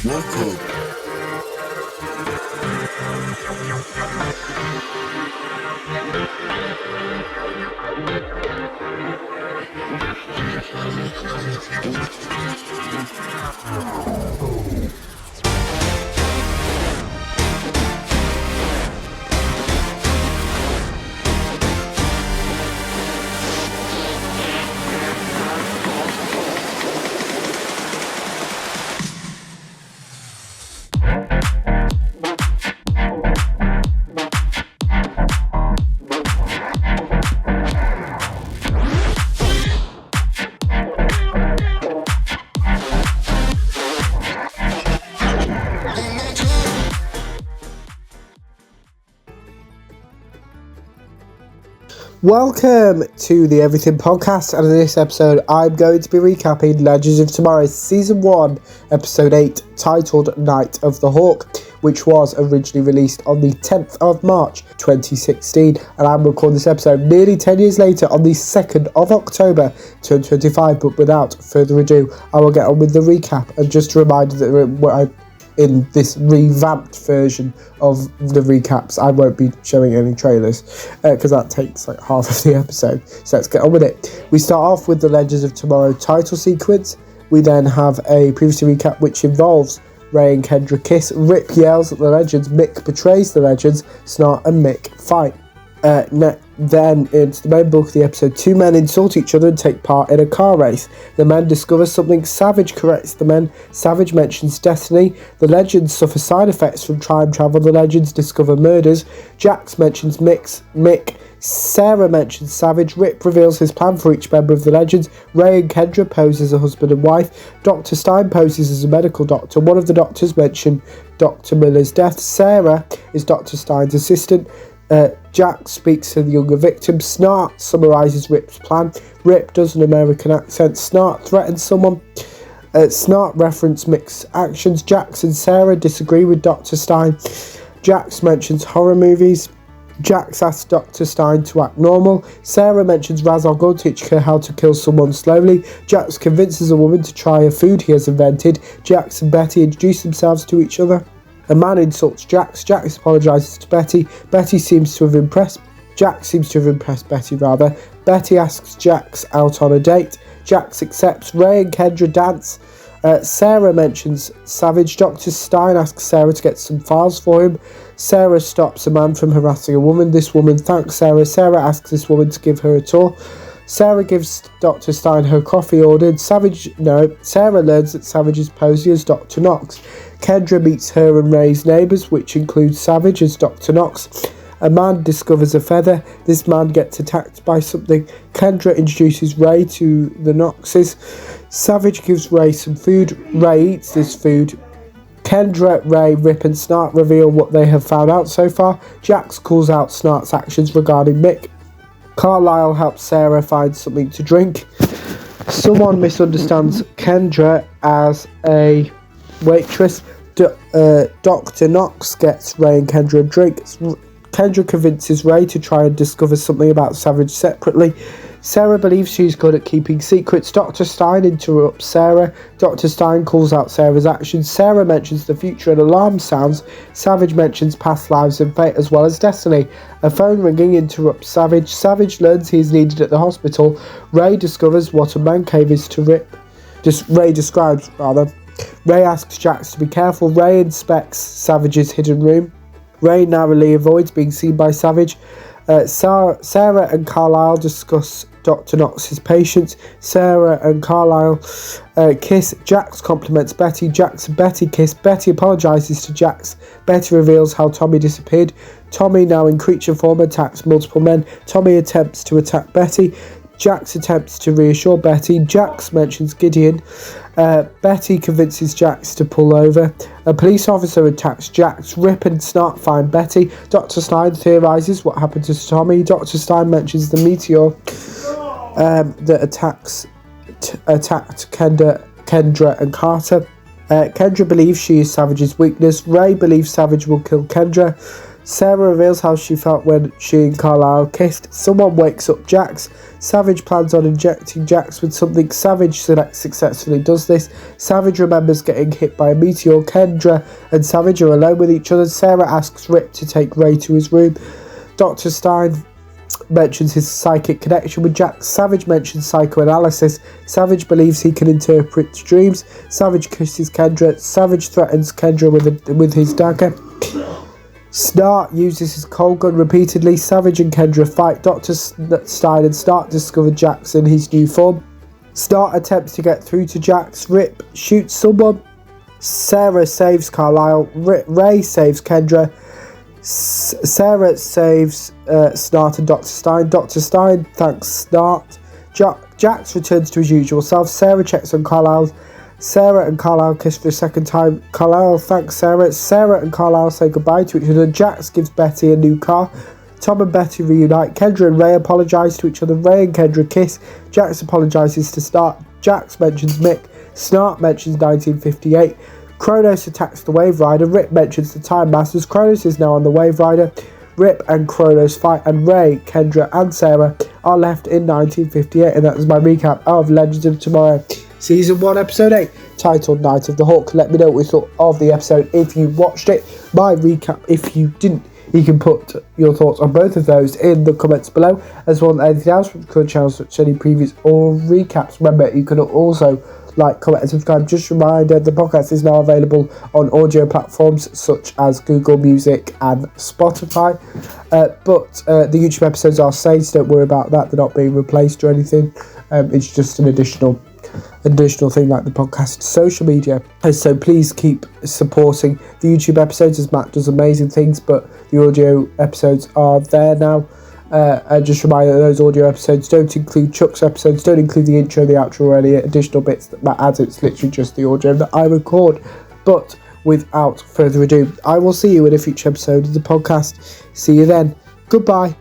Welcome. Welcome to the Everything Podcast, and in this episode I'm going to be recapping Legends of Tomorrow Season 1, Episode 8, titled Night of the Hawk, which was originally released on the 10th of March 2016, and I'm recording this episode nearly 10 years later on the 2nd of October 2025, but without further ado, I will get on with the recap, and just a reminder that in this revamped version of the recaps, I won't be showing any trailers because that takes like half of the episode. So let's get on with it. We start off with the Legends of Tomorrow title sequence. We then have a previously recap which involves Ray and Kendra kiss, Rip yells at the Legends, Mick betrays the Legends, Snart and Mick fight. Then into the main bulk of the episode, two men insult each other and take part in a car race. The men discover something, Savage corrects the men, Savage mentions Destiny, the Legends suffer side effects from time travel, the Legends discover murders, Jax mentions Mick, Sarah mentions Savage, Rip reveals his plan for each member of the Legends, Ray and Kendra pose as a husband and wife, Dr. Stein poses as a medical doctor, one of the doctors mention Dr. Miller's death, Sarah is Dr. Stein's assistant, Jax speaks to the younger victim, Snart summarises Rip's plan, Rip does an American accent, Snart threatens someone, Snart references Mick's actions, Jax and Sarah disagree with Dr. Stein, Jax mentions horror movies, Jax asks Dr. Stein to act normal, Sarah mentions Ra's al Ghul teaching her how to kill someone slowly, Jax convinces a woman to try a food he has invented, Jax and Betty introduce themselves to each other. A man insults Jax, Jax apologises to Betty, Jax seems to have impressed Betty rather, Betty asks Jax out on a date, Jax accepts, Ray and Kendra dance, Sarah mentions Savage, Dr. Stein asks Sarah to get some files for him, Sarah stops a man from harassing a woman, this woman thanks Sarah, Sarah asks this woman to give her a tour, Sarah gives Dr. Stein her coffee ordered, Sarah learns that Savage is posing as Dr. Knox, Kendra meets her and Ray's neighbours, which includes Savage as Dr. Knox. A man discovers a feather. This man gets attacked by something. Kendra introduces Ray to the Knoxes. Savage gives Ray some food. Ray eats this food. Kendra, Ray, Rip and Snart reveal what they have found out so far. Jax calls out Snart's actions regarding Mick. Carlisle helps Sarah find something to drink. Someone misunderstands Kendra as a waitress. Dr. Knox gets Ray and Kendra a drink. Kendra convinces Ray to try and discover something about Savage separately. Sarah believes she's good at keeping secrets. Dr. Stein interrupts Sarah. Dr. Stein calls out Sarah's actions. Sarah mentions the future and alarm sounds. Savage mentions past lives and fate as well as Destiny. A phone ringing interrupts Savage. Savage learns he is needed at the hospital. Ray discovers what a man cave is to Rip. Ray describes. Ray asks Jax to be careful. Ray inspects Savage's hidden room. Ray narrowly avoids being seen by Savage. Sarah and Carlisle discuss Dr. Knox's patients. Sarah and Carlisle kiss. Jax compliments Betty. Jax and Betty kiss. Betty apologises to Jax. Betty reveals how Tommy disappeared. Tommy, now in creature form, attacks multiple men. Tommy attempts to attack Betty. Jax attempts to reassure Betty. Jax mentions Gideon. Betty convinces Jax to pull over. A police officer attacks Jax. Rip and Snart find Betty. Dr. Stein theorises what happened to Tommy. Dr. Stein mentions the meteor that attacked Kendra and Carter. Kendra believes she is Savage's weakness. Ray believes Savage will kill Kendra. Sarah reveals how she felt when she and Carlisle kissed. Someone wakes up Jax. Savage plans on injecting Jax with something. Savage successfully does this. Savage remembers getting hit by a meteor. Kendra and Savage are alone with each other. Sarah asks Rip to take Ray to his room. Dr. Stein mentions his psychic connection with Jax. Savage mentions psychoanalysis. Savage believes he can interpret dreams. Savage kisses Kendra. Savage threatens Kendra with his dagger. Snart uses his cold gun repeatedly. Savage and Kendra fight. Dr. Stein and Snart discover Jax in his new form. Snart attempts to get through to Jax. Rip shoots someone. Sarah saves Carlisle. Ray saves Kendra. Sarah saves Snart and Dr. Stein. Dr. Stein thanks Snart. Jax returns to his usual self. Sarah checks on Carlisle. Sarah and Carlisle kiss for a second time. Carlisle thanks Sarah. Sarah and Carlisle say goodbye to each other. Jax gives Betty a new car. Tom and Betty reunite. Kendra and Ray apologise to each other. Ray and Kendra kiss. Jax apologises to Snart. Jax mentions Mick. Snart mentions 1958. Kronos attacks the Wave Rider. Rip mentions the Time Masters. Kronos is now on the Wave Rider. Rip and Kronos fight, and Ray, Kendra and Sarah are left in 1958. And that is my recap of Legends of Tomorrow Season 1 Episode 8, titled Night of the Hawk. Let me know what you thought of the episode if you watched it. My recap if you didn't. You can put your thoughts on both of those in the comments below, as well as anything else from the current channel, such as any previews or recaps. Remember, you can also like, comment and subscribe. Just a reminder, the podcast is now available on audio platforms such as Google Music and Spotify. But the YouTube episodes are saved, so don't worry about that. They're not being replaced or anything. It's just an additional thing like the podcast social media. And so please keep supporting the YouTube episodes, as Matt does amazing things, but the audio episodes are there now. And just a reminder that those audio episodes don't include Chuck's episodes, don't include the intro, the outro, or any additional bits that Matt adds. It's literally just the audio that I record. But without further ado, I will see you in a future episode of the podcast. See you then. Goodbye.